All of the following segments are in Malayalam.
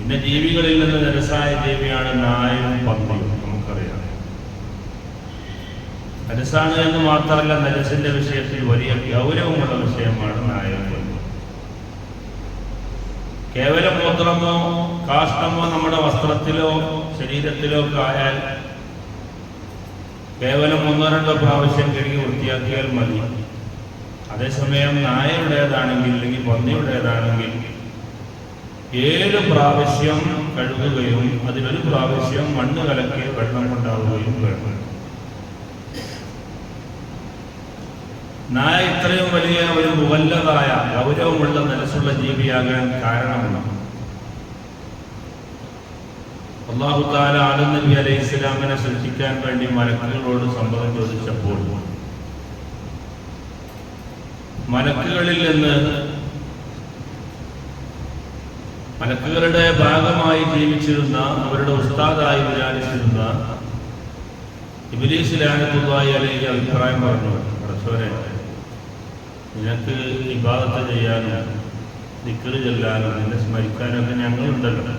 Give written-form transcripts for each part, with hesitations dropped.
പിന്നെ ജീവികളിൽ നിന്ന് നജസായ ജീവിയാണ് നായയും പന്നിയും. നമുക്കറിയാം, നജസാണ് എന്ന് മാത്രമല്ല, നജസിന്റെ വിഷയത്തിൽ വലിയ ഗൗരവമുള്ള വിഷയമാണ് നായയും പന്നിയും. കേവലം മൂത്രമോ കാഷ്ടമോ നമ്മുടെ വസ്ത്രത്തിലോ ശരീരത്തിലോ ഒക്കെ ആയാൽ കേവലം 1-2 പ്രാവശ്യം കഴുകി വൃത്തിയാക്കിയാൽ മതി. അതേസമയം നായയുടേതാണെങ്കിൽ അല്ലെങ്കിൽ പന്നിയുടേതാണെങ്കിൽ 7 പ്രാവശ്യം കഴുകുകയും അതിലൊരു പ്രാവശ്യം മണ്ണ് കലക്കിയ വെള്ളം കൊണ്ടാവുകയും വേണം. നായ ഇത്രയും വലിയ ഒരു മുവല്ലതായ ഗൗരവമുള്ള മനസ്സുള്ള ജീവിയാകാൻ കാരണമാണ് അല്ലാഹു തആല ആദം നബി അലൈഹിസ്സലാമിനെ സൃഷ്ടിക്കാൻ വേണ്ടി മലക്കുകളോട് സമ്മതം ചോദിച്ചപ്പോൾ മലക്കുകളിൽ നിന്ന് മലക്കുകളുടെ ഭാഗമായി ജീവിച്ചിരുന്ന അവരുടെ ഉസ്താദായി വിചാരിച്ചിരുന്ന ഇബ്ലീസ് ലഅനത്തുല്ലാഹി അലൈഹി അഭിപ്രായം പറഞ്ഞു, പടച്ചോനെ, നിനക്ക് ഇബാദത്ത് ചെയ്യാനും ദിക്ർ ചൊല്ലാനും നിന്നെ സ്മരിക്കാനൊക്കെ ഞങ്ങളുണ്ടല്ലോ,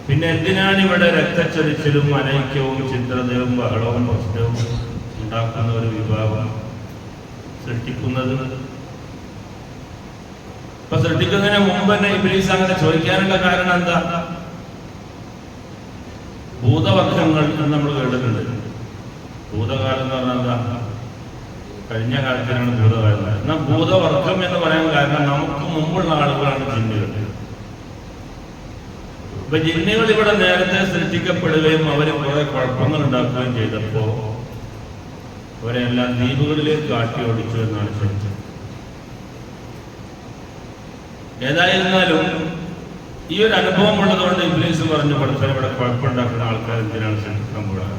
പിന്നെ എന്തിനാണ് ഇവിടെ രക്തച്ചൊരിച്ചിലും അനൈക്യവും ചിത്രതയും ബഹളവും പ്രശ്നവും ഉണ്ടാക്കുന്ന ഒരു വിഭാഗം സൃഷ്ടിക്കുന്നത്? ഇപ്പൊ സൃഷ്ടിക്കുന്നതിന് മുമ്പ് തന്നെ ഇബ്ലീസ് അങ്ങനെ ചോദിക്കാനുള്ള കാരണം എന്താ? ഭൂതവർഗങ്ങൾ എന്ന് നമ്മൾ കേട്ടിട്ടുണ്ട്. ഭൂതകാലം എന്ന് പറഞ്ഞാൽ എന്താ? കഴിഞ്ഞ കാലത്തിനാണ് ഭൂതകാലം. എന്നാൽ ഭൂതവർഗം എന്ന് പറയാൻ കാരണം നമുക്ക് മുമ്പുള്ള ആളുകളാണ് ജിന്നുകൾ. ഇപ്പൊ ജിന്നുകൾ ഇവിടെ നേരത്തെ സൃഷ്ടിക്കപ്പെടുകയും അവർ കുറെ കുഴപ്പങ്ങൾ ഉണ്ടാക്കുകയും ചെയ്തപ്പോ അവരെല്ലാം ദ്വീപുകളിലേക്ക് കാട്ടി ഓടിച്ചു എന്നാണ് ശ്രമിച്ചത്. ഏതായിരുന്നാലും ഈ ഒരു അനുഭവം ഉള്ളതുകൊണ്ട് ഇബ്ലീസ് പറഞ്ഞു, പഠിച്ചാൽ ഇവിടെ കുഴപ്പമുണ്ടാക്കുന്ന ആൾക്കാർ എന്തിനാണ് സൃഷ്ടിക്കാൻ കൂടാതെ,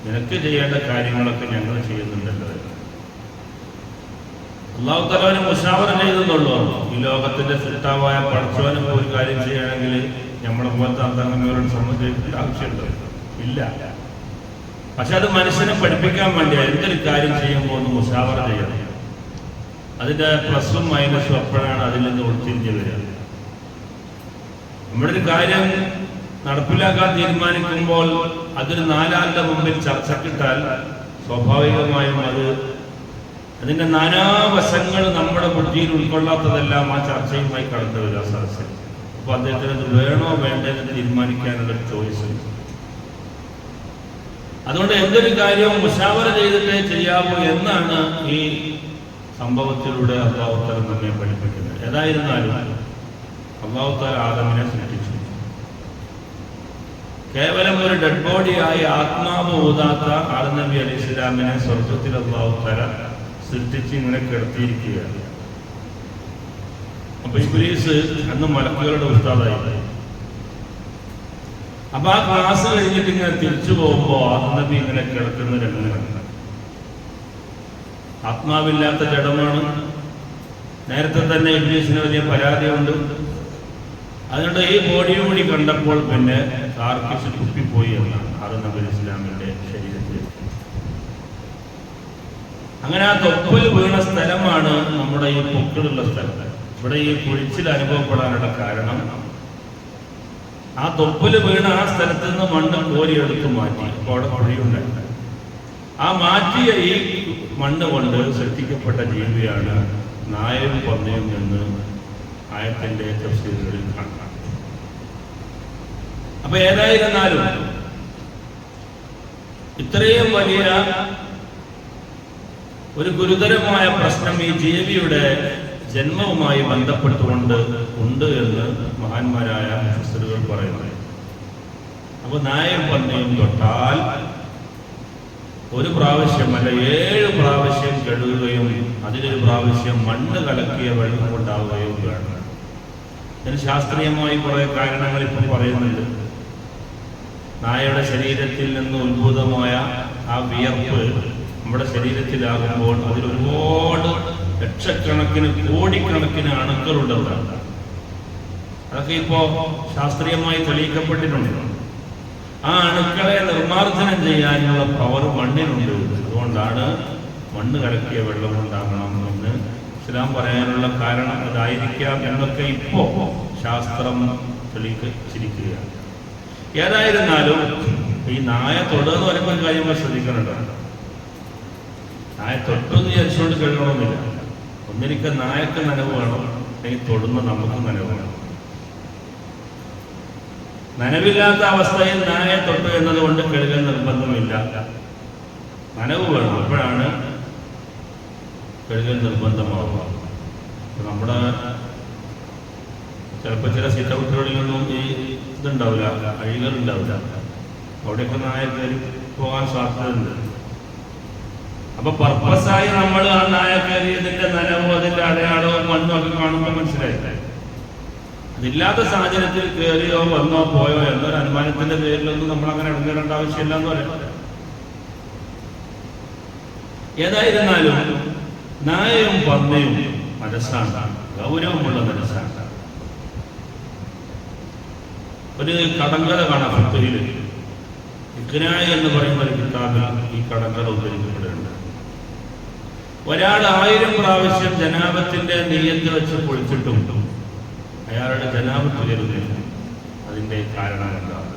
നിനക്ക് ചെയ്യേണ്ട കാര്യങ്ങളൊക്കെ ഞങ്ങൾ ചെയ്യുന്നുണ്ടല്ലോ. അല്ലാഹു തആല മുശാവറ ചെയ്തെന്നുള്ളൂ. ഈ ലോകത്തിന്റെ സൃഷ്ടാവായ പടച്ചവന് ഒരു കാര്യം ചെയ്യുകയാണെങ്കിൽ നമ്മളെ പോലത്തെ അന്തംഗങ്ങളോട് സംബന്ധിച്ചിട്ട് ആവശ്യമുണ്ടോ? ഇല്ല. പക്ഷെ അത് മനുഷ്യനെ പഠിപ്പിക്കാൻ വേണ്ടി എന്തൊരു കാര്യം ചെയ്യുമ്പോൾ ഒന്ന് മുശാവറ ചെയ്യണം. അതിന്റെ പ്ലസും മൈനസും അപ്പോഴാണ് അതിൽ നിന്ന് ഉൾത്തിരിഞ്ഞ് വരിക. നമ്മുടെ ഒരു കാര്യം നടപ്പിലാക്കാൻ തീരുമാനിക്കുമ്പോൾ അതൊരു 4 ആളുടെ മുമ്പിൽ ചർച്ചക്കിട്ടാൽ സ്വാഭാവികമായും അതിന്റെ നാനാവശങ്ങൾ നമ്മുടെ ബുദ്ധിയിൽ ഉൾക്കൊള്ളാത്തതെല്ലാം ആ ചർച്ചയുമായി കടന്നു വരിക സദസ്സിൽ. അപ്പൊ അദ്ദേഹത്തിന് അത് വേണോ വേണ്ടെന്ന് തീരുമാനിക്കാനുള്ള ചോയ്സ്. അതുകൊണ്ട് എന്തൊരു കാര്യവും മുശാവറ ചെയ്തിട്ടേ ചെയ്യാവൂ എന്നാണ് ഈ സംഭവത്തിലൂടെ അല്ലാഹു തആല നമ്മെ പഠിപ്പിക്കുന്നത്. ഏതായിരുന്നാലും അല്ലാഹു തആല ആദമിനെ സൃഷ്ടിച്ചു. കേവലം ഒരു ഡെഡ് ബോഡിയായി ആത്മാവ് ഊതാത്ത ആദം നബി അലൈഹിസ്സലാമിനെ സ്വർഗ്ഗത്തിൽ അല്ലാഹു തആല സൃഷ്ടിച്ച് ഇങ്ങനെ കിടത്തിയിരിക്കുകയാണ്. അപ്പൊ ഇബ്ലീസ് അന്ന് മലക്കുകളുടെ ഉസ്താദായി. അപ്പൊ ആ ക്ലാസ് കഴിഞ്ഞിട്ട് ഇങ്ങനെ തിരിച്ചു പോകുമ്പോ ആദം നബി ഇങ്ങനെ കിടക്കുന്ന രംഗമാണ്. ആത്മാവില്ലാത്ത ജഡമാണ്. നേരത്തെ തന്നെ ഇബ്ലീസിന് വലിയ പരാതിയുണ്ട്. അതുകൊണ്ട് ഈ ബോഡിയും കൂടി കണ്ടപ്പോൾ പിന്നെ കാർക്കിച്ച് തുപ്പിപ്പോയി എന്നാണ് ആദം നബി അലൈഹിസ്സലാമിന്റെ ശരീരത്തിൽ. അങ്ങനെ ആ തൊപ്പൽ വീണ സ്ഥലമാണ് നമ്മുടെ ഈ പൊക്കിളുള്ള സ്ഥലം. ഇവിടെ ഈ കുഴിച്ചിൽ അനുഭവപ്പെടാനുള്ള കാരണം ആ തൊപ്പല് വീണ ആ സ്ഥലത്ത് നിന്ന് മണ്ണ് കോരിയെടുത്ത് മാറ്റി. അപ്പോൾ അവിടെ കുഴിയുണ്ടായി. ആ മാറ്റിയ ഈ മണ്ണ് കൊണ്ട് സൃഷ്ടിക്കപ്പെട്ട ജീവിയാണ് നായയും പന്നിയും എന്ന് ആയത്തിന്റെ തഫ്സീറുകളിൽ കാണാം. അപ്പൊ ഏതായിരുന്നാലും ഇത്രയും വലിയ ഒരു ഗുരുതരമായ പ്രശ്നം ഈ ജീവിയുടെ ജന്മവുമായി ബന്ധപ്പെട്ടുകൊണ്ട് ഉണ്ട് എന്ന് മഹാന്മാരായ മുഫസ്സിറുകൾ പറയുന്നത്. അപ്പൊ നായയും പന്നിയും തൊട്ടാൽ 1 പ്രാവശ്യമല്ല 7 പ്രാവശ്യം കഴുകുകയും അതിലൊരു പ്രാവശ്യം മണ്ണ് കലക്കിയ വെള്ളം കൊണ്ടാവുകയും വേണം. ഇതിന് ശാസ്ത്രീയമായി കുറെ കാരണങ്ങൾ ഇപ്പം പറയുന്നുണ്ട്. നായയുടെ ശരീരത്തിൽ നിന്ന് ഉത്ഭൂതമായ ആ വിയർപ്പ് നമ്മുടെ ശരീരത്തിലാകുമ്പോൾ അതിലൊരുപാട് ലക്ഷക്കണക്കിന് കോടിക്കണക്കിന് അണുക്കളുണ്ടെന്നാണ്. അതൊക്കെ ഇപ്പോ ശാസ്ത്രീയമായി തെളിയിക്കപ്പെട്ടിട്ടുണ്ട്. ആ അണുക്കളെ നിർമ്മാർജ്ജനം ചെയ്യാനുള്ള പവർ മണ്ണിനുണ്ട്. അതുകൊണ്ടാണ് മണ്ണ് കലക്കിയ വെള്ളം ഉണ്ടാകണം എന്ന് ഇസ്ലാം പറയാനുള്ള കാരണം അതായിരിക്കാം എന്നൊക്കെ ഇപ്പോ ശാസ്ത്രം തെളിയിച്ചിരിക്കുകയാണ്. ഏതായിരുന്നാലും ഈ നായ തൊടുന്ന് പറയുമ്പോൾ കാര്യം ശ്രദ്ധിക്കുന്നുണ്ടോ? നായ തൊട്ടെന്ന് വിചാരിച്ചുകൊണ്ട് കഴുകണമെന്നില്ല. ഒന്നിരിക്കെ നായക്ക് നനവ് വേണം, അല്ലെങ്കിൽ തൊടുന്ന നമുക്ക് നനവ് വേണം. നനവില്ലാത്ത അവസ്ഥയിൽ നായ തൊട്ട് എന്നതുകൊണ്ട് കഴുകൽ നിർബന്ധമില്ല. നനവ് വേണം, അപ്പോഴാണ് കഴുകൽ നിർബന്ധമാവുക. നമ്മുടെ ചിലപ്പോൾ ചില സിറ്റ് ഔട്ടുകളിലൊന്നും ഈ ഇതുണ്ടാവില്ല, അഴികളുണ്ടാവില്ല. അവിടെയൊക്കെ നായ കയറി പോകാൻ സാധ്യതയുണ്ട്. അപ്പൊ പർപ്പസായി നമ്മൾ ആ നായ കയറിയതിന്റെ നനവും അതിന്റെ അടയാളവും മണ്ണും ഒക്കെ കാണുമ്പോൾ മനസ്സിലായി. അതില്ലാത്ത സാഹചര്യത്തിൽ കയറിയോ വന്നോ പോയോ എന്നൊരു അനുമാനത്തിന്റെ പേരിലൊന്നും നമ്മൾ അങ്ങനെ ഇടങ്ങേറേണ്ട ആവശ്യമില്ല എന്ന് പറയാം. ഏതായിരുന്നാലും നായയും പന്നയും മനസ്സാണ്, ഗൗരവമുള്ള മനസ്സാണ്. ഒരു കടങ്കഥ കാണാം ഫിഖ്ഹില്. ഇഖ്നായ എന്ന് പറയുന്ന ഒരു കിതാബിൽ ഈ കടങ്കഥ ഉദ്ധരിക്കപ്പെടുന്നുണ്ട്. ഒരാൾ 1000 പ്രാവശ്യം ജനാബത്തിന്റെ നിയ്യത്ത് വെച്ച് കുളിച്ചിട്ടും അയാളുടെ ജനാബത്ത് വരുന്നില്ല. അതിന്റെ കാരണം എന്താണ്?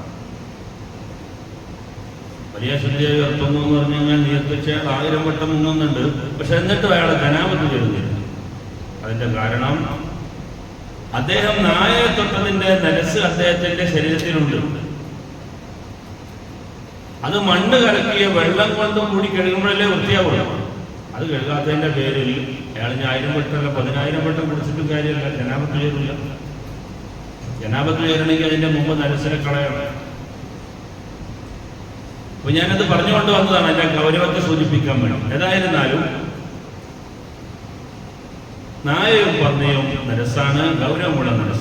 വലിയ ശുദ്ധിയായി ഉയർത്തുന്നു എന്ന് പറഞ്ഞു കഴിഞ്ഞാൽ നിയ്യത്ത് വെച്ച് 1000 വട്ടം മുങ്ങുന്നുണ്ട്, പക്ഷെ എന്നിട്ടും അയാളെ ജനാബത്ത് വരുന്നില്ല. അതിന്റെ കാരണം അദ്ദേഹം നായയെ തൊട്ടതിന്റെ നനസ് അദ്ദേഹത്തിന്റെ ശരീരത്തിലുണ്ട്. അത് മണ്ണ് കലക്കിയ വെള്ളം കൊണ്ടും കൂടി കഴുകുമ്പോഴല്ലേ വൃത്തിയാവുള്ളൂ. അത് കഴുകാത്തതിന്റെ പേരിൽ അയാൾ 1000 വട്ടമല്ല 10000 വട്ടം കുടിച്ചിട്ടും കാര്യമില്ല, ജനാബത്ത് ചേരില്ല. ജനാബത്ത് ചേരണമെങ്കിൽ അതിന്റെ മുമ്പ് നനസിനെ കളയണം. അപ്പൊ ഞാനത് പറഞ്ഞുകൊണ്ട് വന്നതാണ് എന്റെ ഗൗരവത്തെ സൂചിപ്പിക്കാൻ വേണ്ടി. ഏതായിരുന്നാലും നായയും പന്നയും നരസാണ്, ഗൗരവമുള്ള നരസാണ്.